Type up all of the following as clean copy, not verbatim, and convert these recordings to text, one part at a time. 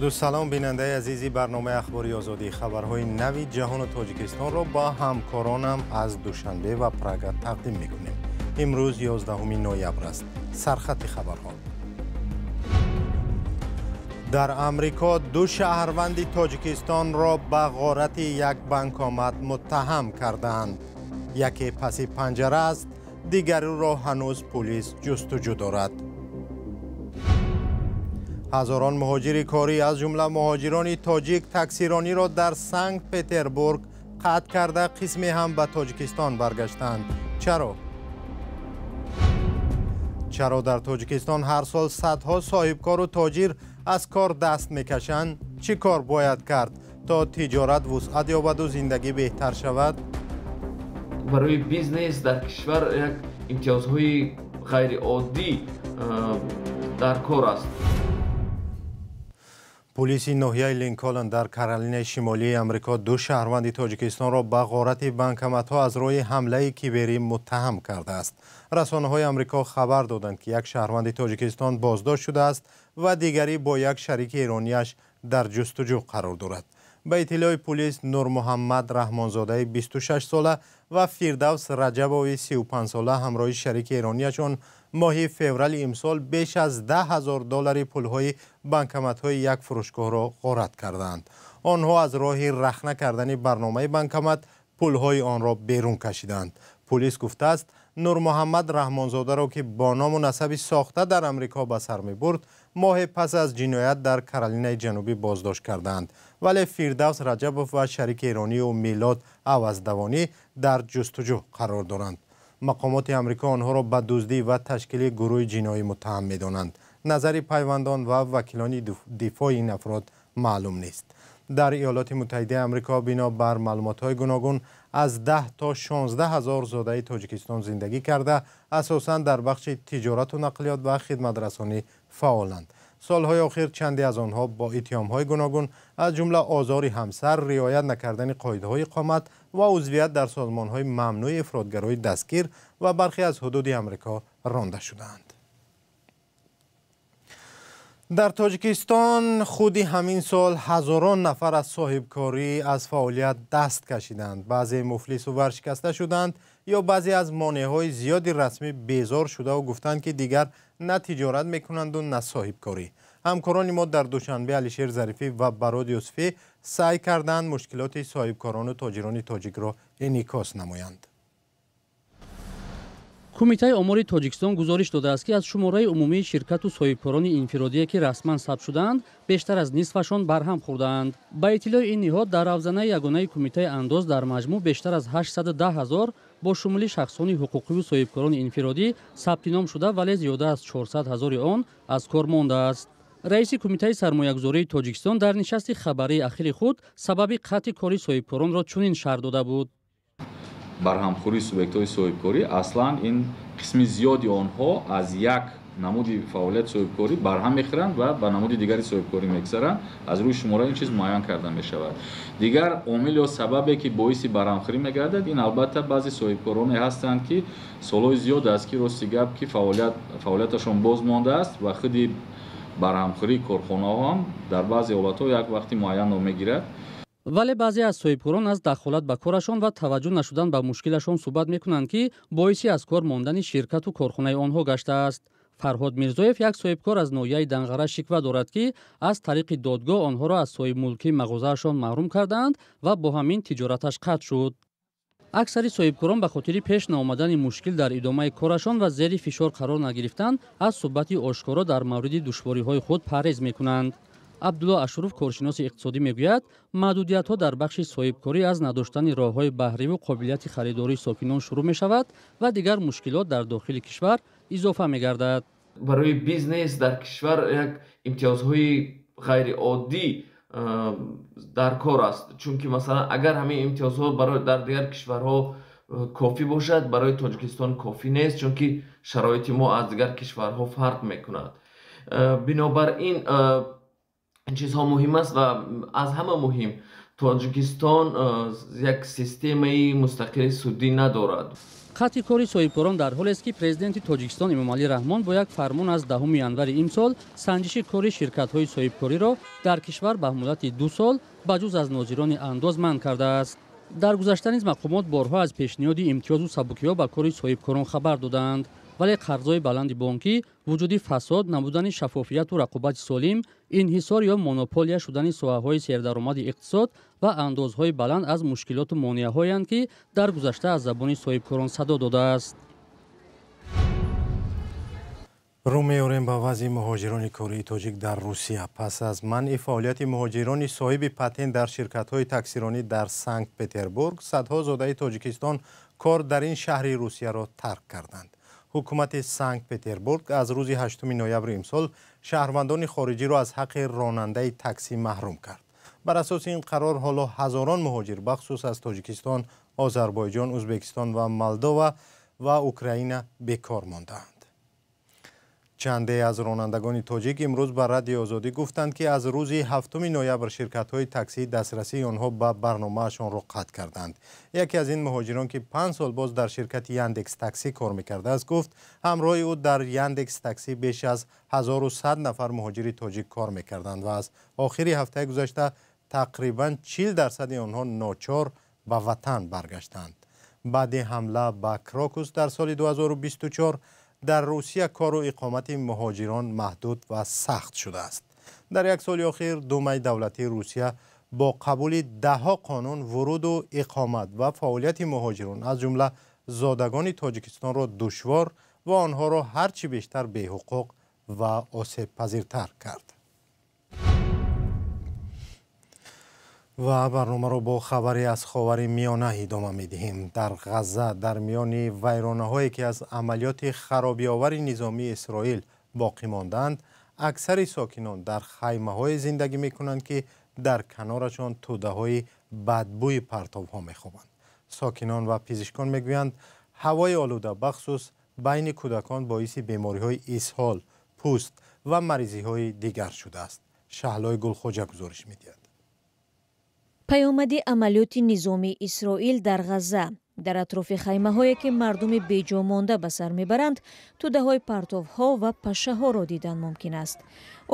با سلام بیننده عزیزی برنامه اخباری آزادی خبرهای نوی جهان تاجیکستان را با همکارانم از دوشنبه و پراگ تقدیم میکنیم. امروز 11 نوامبر است. سرخط خبرها. در امریکا دو شهروند تاجیکستان را به غارت یک بانکومات متهم کردند. یکی پس پنجره است، دیگری را هنوز پلیس جستجو دارد. هزاران مهاجر کاری از جمله مهاجران تاجیک تاکسیرانی را در سنت پترزبورگ قطع کرده قسمی هم به تاجیکستان برگشتند. چرا در تاجیکستان هر سال صدها صاحبکار و تاجر از کار دست میکشند؟ چی کار باید کرد تا تجارت وسعت یابد و زندگی بهتر شود؟ برای بیزنس در کشور یک امتیازهای غیر عادی در کار است. پلیس ناحیه لینکلن در کارولینای شمالی امریکا دو شهروند تاجیکستان را به غارت بانکومات‌ها از روی حمله کیبری متهم کرده است. رسانه‌های امریکا خبر دادند که یک شهروند تاجیکستان بازداشت شده است و دیگری با یک شریک ایرانیش در جستجو قرار دارد. به اطلاع پلیس، نور محمد رحمانزاده 26 ساله و فردوس رجبوی 35 ساله همراه شریک ایرانیشان ماه فوریه امسال بیش از $10,000 پولهای بانکومات‌های یک فروشگاه را غارت کردند. آنها از راه رخنه کردن برنامه بانکومات پولهای آن را بیرون کشیدند. پلیس گفته است نور محمد رحمانزاده را که با نام و نسب ساخته در امریکا به سر می‌برد ماه پس از جنایت در کارولینای جنوبی بازداشت کردند، ولی فردوس رجبوف و شریک ایرانی و میلاد عوضدوانی در جستجو قرار دارند. مقامات امریکا آنها را به دزدی و تشکیل گروه جنایی متهم می‌دانند. نظر پیوندان و وکیلان دفاع این افراد معلوم نیست. در ایالات متحده آمریکا بنا بر معلومات‌های گوناگون از 10 تا 16 هزار زاده تاجیکستان زندگی کرده اساساً در بخش تجارت و نقلیات و خدمت رسانی فعالند. سالهای اخیر چندی از آنها با اتهام‌های گوناگون از جمله آزار همسر، رعایت نکردن قاعده‌های اقامت و عضویت در سازمان‌های ممنوع افراطگرای دستگیر و برخی از حدود آمریکا رانده شدند. در تاجیکستان خود همین سال هزاران نفر از صاحبکاری از فعالیت دست کشیدند. بعضی مفلس و ورشکسته شدند یا بعضی از مانع‌های زیادی رسمی بیزار شده و گفتند که دیگر نه تجارت میکنند و نه صاحبکاری. همکاران ما در دوشنبه علیشیر ظریفی و براد یوسفی سعی کردند مشکلات صاحبکاران و تاجران تاجیک را انعکاس نمایند. کمیته آمار تاجیکستان گزارش داده است که از شماره عمومی شرکت و صاحبکاران انفرادی که رسما ثبت شدند بیشتر از نصفشان برهم خوردند. با اطلاع این نهاد در افزانه یگانه کمیته انداز در مجموع بیشتر از 810,000 با شمول شخصان حقوقی و صاحبکاران انفرادی ثبت نام شده ولی زیاده از 400,000 آن از کار مانده است. رئیس کمیته سرمایه‌گذاری تاجیکستان در نشست خبری اخیر خود سبب قطع کاری صاحبکاران را چنین شرح داده بود: برهمخوری سوبیکت‌های صاحبکاری اصلا این قسم زیادی آنها از یک نمودی فعالیت صاحبکاری برهم میخورند و به نمود دیگری صاحبکاری میگذرند. از روی شماره این چیز معین کرده می شود. دیگر عامل یا سببی که باعث برهمخوری میگردد این البته بعضی صاحبکاران هستند که سالهای زیاد است که راستی گپ که فعالیتشان باز مانده است و خودی برهمخوری کارخانه هم در بعضی حالت‌ها یک وقتی معین نمیگیرد. ولی بعضی از صاحبکاران از دخالت به کارشان و توجه نشدن به مشکلشان صحبت میکنند که باعث از کار ماندن شرکت و کارخانه آنها گشته است. فرهاد میرزایف یک صاحبکار از ناحیه دنغره شکوه دارد که از طریق دادگاه آنها را از صاحب ملکی مغازه‌شان محروم کردند و با همین تجارتش قطع شد. اکثر صاحبکاران به خاطر پیش نآمدن مشکل در ادامه کارشان و زیر فشار قرار نگرفتن از صحبت آشکارا در مورد دشواری‌های خود پرهیز میکنند. عبدالله اشرف کارشناس اقتصادی میگوید محدودیت‌ها در بخش صاحبکاری از نداشتن راه‌های بهره و قابلیت خریداری ساکنان شروع می‌شود و دیگر مشکلات در داخل کشور اضافه می‌گردد. برای بیزنس در کشور یک امتیازهای غیر عادی در کار است، چون که مثلا اگر همین امتیازها برای در دیگر کشورها کافی باشد برای تاجیکستان کافی نیست، چون که شرایط ما از دیگر کشورها فرق می‌کند. بنابراین این چیزها مهم است و از همه مهم تاجیکستان یک سیستمی مستقل سودی ندارد. қатъи кори соҳибкорон дар ҳоле аст ки президенти тоҷикистон эмомалӣ раҳмон бо як фармон аз 10 январи имсол санҷиши кори ширкатҳои соҳибкориро дар кишвар ба муддати 2 сол ба ҷуз аз нозирони андоз манъ кардааст. дар гузашта низ мақомот борҳо аз пешниҳоди имтиёзу сабукиҳо ба кори соҳибкорон хабар доданд, вале қарзҳои баланди бонкӣ, вуҷуди фасод, набудани шаффофияту рақобати солим, инҳисор ё монополия шудани соҳаҳои сердаромади иқтисод ва андозҳои баланд аз мушкилоту монеаҳоянд, ки дар гузашта аз забони соҳибкорон садо додааст. рӯ меорем ба вазъи муҳоҷирони кории тоҷик дар русия. пас аз манъи фаъолияти муҳоҷирони соҳиби патент дар ширкатҳои таксиронӣ дар санкт петербург, садҳо зодаи тоҷикистон кор дар ин шаҳри русияро тарк карданд. ҳукумати санкт петербург аз рӯзи 8 ноябри имсол шаҳрвандони хориҷиро аз ҳаққи ронандаи таксӣ маҳрум кард. бар асоси ин қарор ҳоло ҳазорон муҳоҷир бахусус аз тоҷикистон, озарбойҷон, ӯзбекистон ва молдова ва украина бекор мондаанд. чанде аз ронандагони тоҷик имрӯз ба радиои озодӣ гуфтанд, ки аз рӯзи 7 ноябр ширкатҳои таксӣ дастрасии онҳо ба барномаашонро қатъ карданд. яке аз ин муҳоҷирон, ки 5 сол боз дар ширкати Яндекс таксӣ кор мекардааст, гуфт ҳамроҳи ӯ дар Яндекс таксӣ беш аз 1100 нафар муҳоҷири тоҷик кор мекарданд ва аз охири ҳафтаи гузашта тақрибан 40% онҳо ночор ба ватан баргаштанд. баъди ҳамла ба Крокус дар соли 2024 дар русия кору иқомати муҳоҷирон маҳдуд ва сахт шудааст. дар як соли охир думаи давлатии русия бо қабули даҳҳо қонун вуруду иқомат ва фаъолияти муҳоҷирон аз ҷумла зодагони тоҷикистонро душвор ва онҳоро ҳарчи бештар беҳуқуқ ва осебпазиртар кард. ва барномаро бо хабари аз ховари миёна идома медиҳем. дар ғазза дар миёни вайронаҳое ки аз амалиёти харобиовари низомии Исроил боқӣ мондаанд, аксари сокинон дар хаймаҳое зиндагӣ мекунанд, ки дар канорашон тӯдаҳои бадбӯи партовҳо мехобанд. сокинон ва пизишкон мегӯянд ҳавои олуда бахусус байни кӯдакон боиси бемориҳои исҳол, пӯст ва маризиҳои дигар шудааст. шаҳлои Гулхоҷа гузориш медиҳад. паёмади амалиёти низомии Исроил дар Ғазза дар атрофи хаймаҳое ки мардуми беҷо монда ба сар мебаранд, тӯдаҳои партовҳо ва пашаҳоро дидан мумкин аст.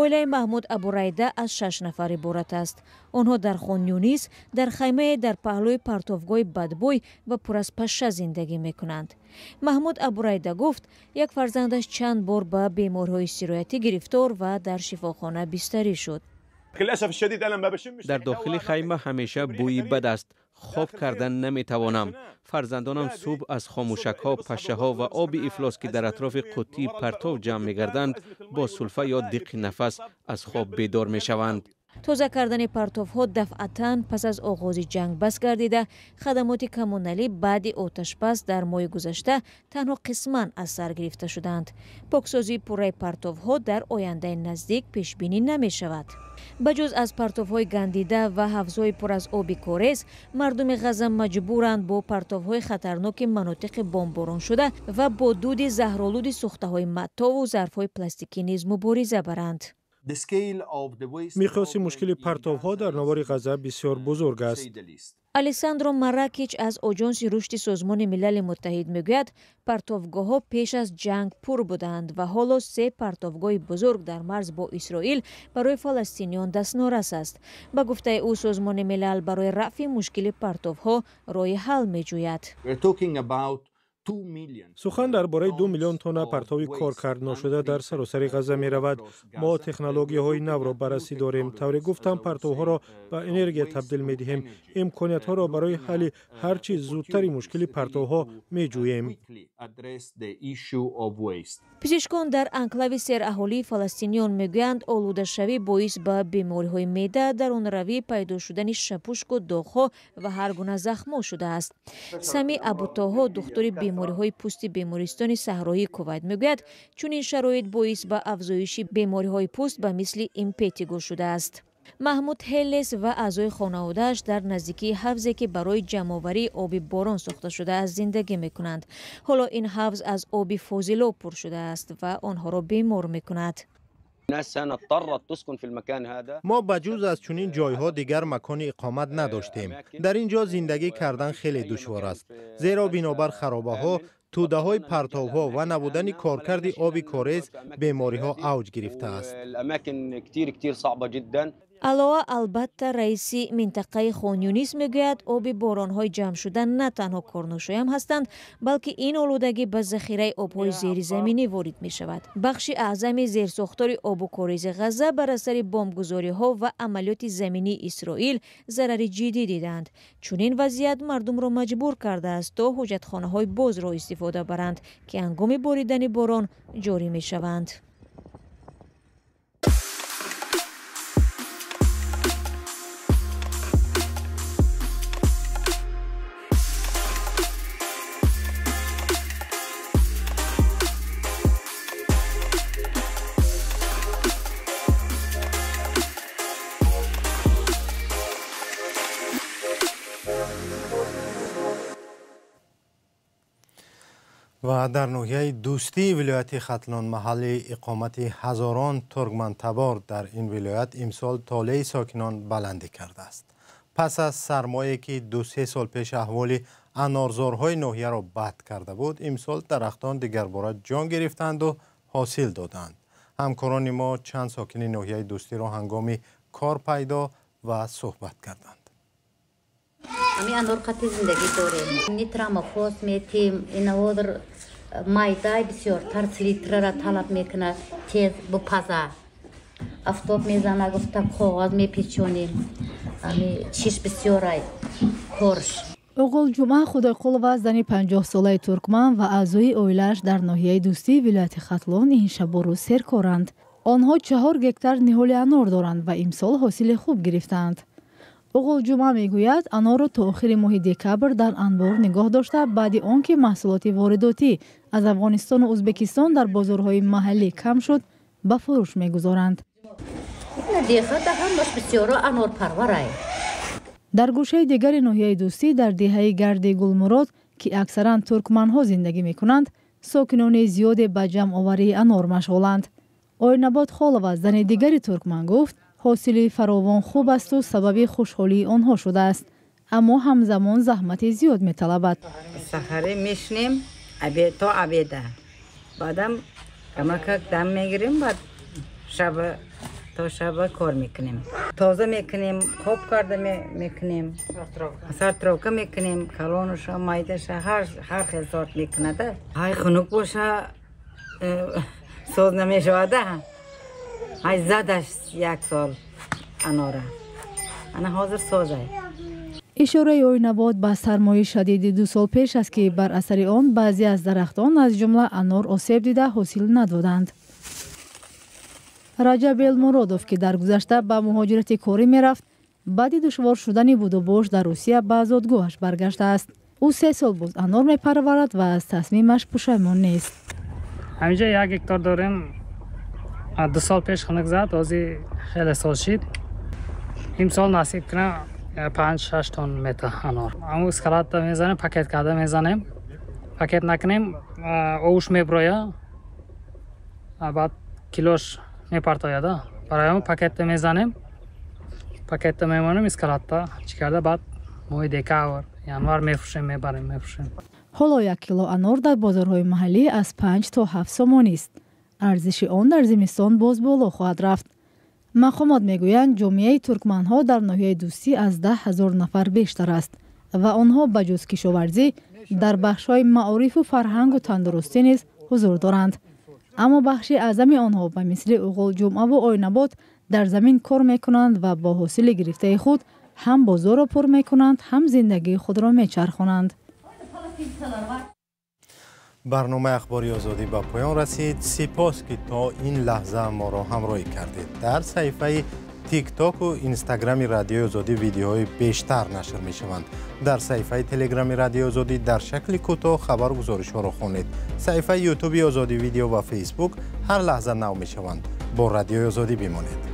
оилаи Маҳмуд Абурайда аз 6 нафар иборат аст. онҳо дар Хон Юнис дар хаймае дар паҳлӯи партовгоҳи бадбӯй ва пур аз паша зиндагӣ мекунанд. Маҳмуд Абурайда гуфт, як фарзандаш чанд бор ба бемориҳои сироятӣ гирифтор ва дар шифохона бистарӣ шуд. дар дохили хайма ҳамеша бӯи бад аст. хоб кардан наметавонам. фарзандонам субҳ аз хомӯшакҳо, пашаҳо ва оби ифлос ки дар атрофи қуттии партов ҷамъ мегарданд, бо сулфа ё диққи нафас аз хоб бедор мешаванд. тоза кардани партовҳо дафъатан пас аз оғози ҷанг бас гардида, хадамоти коммуналӣ баъди оташбас дар моҳи гузашта танҳо қисман аз сар гирифта шуданд. поксозии пурраи партовҳо дар ояндаи наздик пешбинӣ намешавад. ба ҷуз аз партовҳои гандида ва ҳавзҳои пур аз оби корез, мардуми Ғазза маҷбуранд бо партовҳои хатарноки манотиқи бомборон шуда ва бо дуди заҳролуди сӯхтаҳои маттову зарфҳои пластикӣ низ мубориза баранд. миқёси мушкили партовҳо дар навори Ғазза бисёр бузург аст. алессандро Маракич аз оҷонси рушди Созмони Милали Муттаҳид мегӯяд, партовгоҳҳо пеш аз ҷанг пур буданд ва ҳоло 3 партовгоҳи бузург дар марз бо Исроил барои фаластиниён дастнорас аст. ба гуфтаи ӯ, Созмони Милал барои рафъи мушкили партовҳо роҳи ҳал меҷӯяд. сухан дар бораи 2 миллион тонна партови коркардношуда дар саросари Ғазза меравад. мо технологияҳои навро баррасӣ дорем. тавре гуфтам, партовҳоро ба энергия табдил медиҳем. имкониятҳоро барои ҳалли ҳарчи зудтари мушкили партовҳо меҷӯем. пизишкон дар анклави сераҳолии фаластиниён мегӯянд, олудашавӣ боис ба бемориҳои меъда, дарунравӣ, пайдо шудани шапушку доғҳо ва ҳар гуна захмҳо шудааст. Сами Абутоҳо, духтури бемориҳои пӯсти бемористони саҳроии Кувайт мегӯяд, чунин шароит боис ба афзоиши бемориҳои пӯст ба мисли импетиго шудааст. Маҳмуд Хеллес ва аъзои хонаводааш дар наздикии ҳавзе ки барои ҷамъоварии оби борон сохта шудааст зиндагӣ мекунанд. ҳоло ин ҳавз аз оби фозилоб пур шудааст ва онҳоро бемор мекунад. мо ба ҷуз аз чунин ҷойҳо дигар макони иқомат надоштем. дар ин ҷо зиндагӣ кардан хеле душвор аст, зеро бинобар харобаҳо توده‌های پرتوها و نبودن کارکرد آب کاریز بیماری‌ها اوج گرفته است. علاوه البته رئیسی منطقه خان یونس میگوید آب باران‌های جمع شده نه تنها کارناشی هم هستند بلکه این آلودگی به ذخیره آب‌های زیرزمینی وارد می‌شود. بخش اعظم زیرساختار آب و کاریز غزه بر اثر بمبگذاری‌ها و عملیات زمینی اسرائیل ضرر جدی دیدند. چون این وضعیت مردم را مجبور کرده است تا حاجتخانه‌های باز را استفاده برند که هنگام باریدن باران جاری می‌شوند. و در ناحیه دوستی ولایت ختلان محل اقامت هزاران ترکمن تبار در این ولایت امسال طالع ساکنان بلندی کرده است. پس از سرمایه‌ای که 2-3 سال پیش احوال انارزارهای ناحیه را بد کرده بود، امسال درختان دیگر باره جان گرفتند و حاصل دادند. همکاران ما چند ساکن ناحیه دوستی را هنگام کار پیدا و صحبت کردند. امی انار قطع زندگی داریم. نیترام خوست میتیم این وادر مایدای بسیار ترس لیتر را طلب میکنه تیز بپزه. افتاب میزنه گفته کاغذ میپیچونیم. امی چیش بسیارای کورش. اوغل جمعه خدایقل و زنی 50 ساله ترکمن و اعضای اویلش در ناحیه دوستی ولایت ختلان این شب و روز سرکارند. آنها 4 گکتار نهال انار دارند و امسال حاصل خوب گرفتند. اوغل جمعه میگوید انار را تا آخر ماه دکبر در انبار نگاه داشته بعد آنکه محصولات وارداتی از افغانستان و ازبکستان در بازارهای محلی کم شد به فروش میگذارند. در گوشه دیگر ناحیه دوستی در دهه گرد گلمراد که اکثرا ترکمنها زندگی میکنند، ساکنان زیاد به جمع آوری انار مشغولند. آیناباد خالو زن دیگر ترکمن گفت حاصل فراوان خوب است و سبب خوشحالی آنها شده است، اما همزمان زحمت زیاد میطلبد. سحری میشنیم تا عبیده بعدم کمک دم میگیریم بعد شب تا شب کار میکنیم، تازه میکنیم، خوب کرده میکنیم، سر تروکه میکنیم، کلونش مایدش هر خیزات میکنه ده. های خنک باشه سوز نمیشوده. های زدش 1 سال اناره انا حاضر سوزه. اشاره اویناباد به سرمایه شدید 2 سال پیش است که بر اثر آن بعضی از درختان از جمله انار آسیب دیده حاصل ندادند. رجب المرادوف که در گذشته به مهاجرت کاری میرفت، بعد دشوار شدن بود و باش در روسیه به زادگاهش برگشته است. او 3 سال بود انار میپرورد و از تصمیمش پشیمان نیست. همینجا 1 هکتار داریم. 2 سال پیش خنک زد، ازی خیلی سال شد. امسال نصیب کنه 5-6 تن میته انار. اما اسکلات میزنیم، پاکت کرده میزنیم. پاکت نکنیم اوش میبرویه. بعد کیلوش میپرتاید. برای اون پاکت میزنیم. پاکت میمونیم اسکلات چی کرده بعد ماه دکبر ینوار میفروشیم میبریم. حالا 1 کیلو انار در بازارهای محلی از 5 تا 7 سوم است. ارزش آن در زمستان باز بالا خواهد رفت. مقامات میگویند جامعه ترکمنها در ناحیه دوستی از 10,000 نفر بیشتر است و آنها بجز کشاورزی در بخش‌های معارف و فرهنگ و تندرستی نیز حضور دارند. اما بخش اعظم آنها به مثل اوغل جمعه و آیناباد در زمین کار میکنند و با حاصل گرفته خود هم بازار را پر میکنند هم زندگی خود را میچرخانند. برنامه اخباری آزادی به پایان رسید. سپاس که تا این لحظه ما را همراهی کردید. در صفحه تیک تاک و اینستاگرام رادیو آزادی ویدیوهای بیشتر نشر می شوند. در صفحه تلگرام رادیو آزادی در شکل کوتاه خبر و گزارش ها را خوانید. صفحه یوتیوب آزادی ویدیو و فیسبوک هر لحظه نو می شوند. با رادیو آزادی بمانید.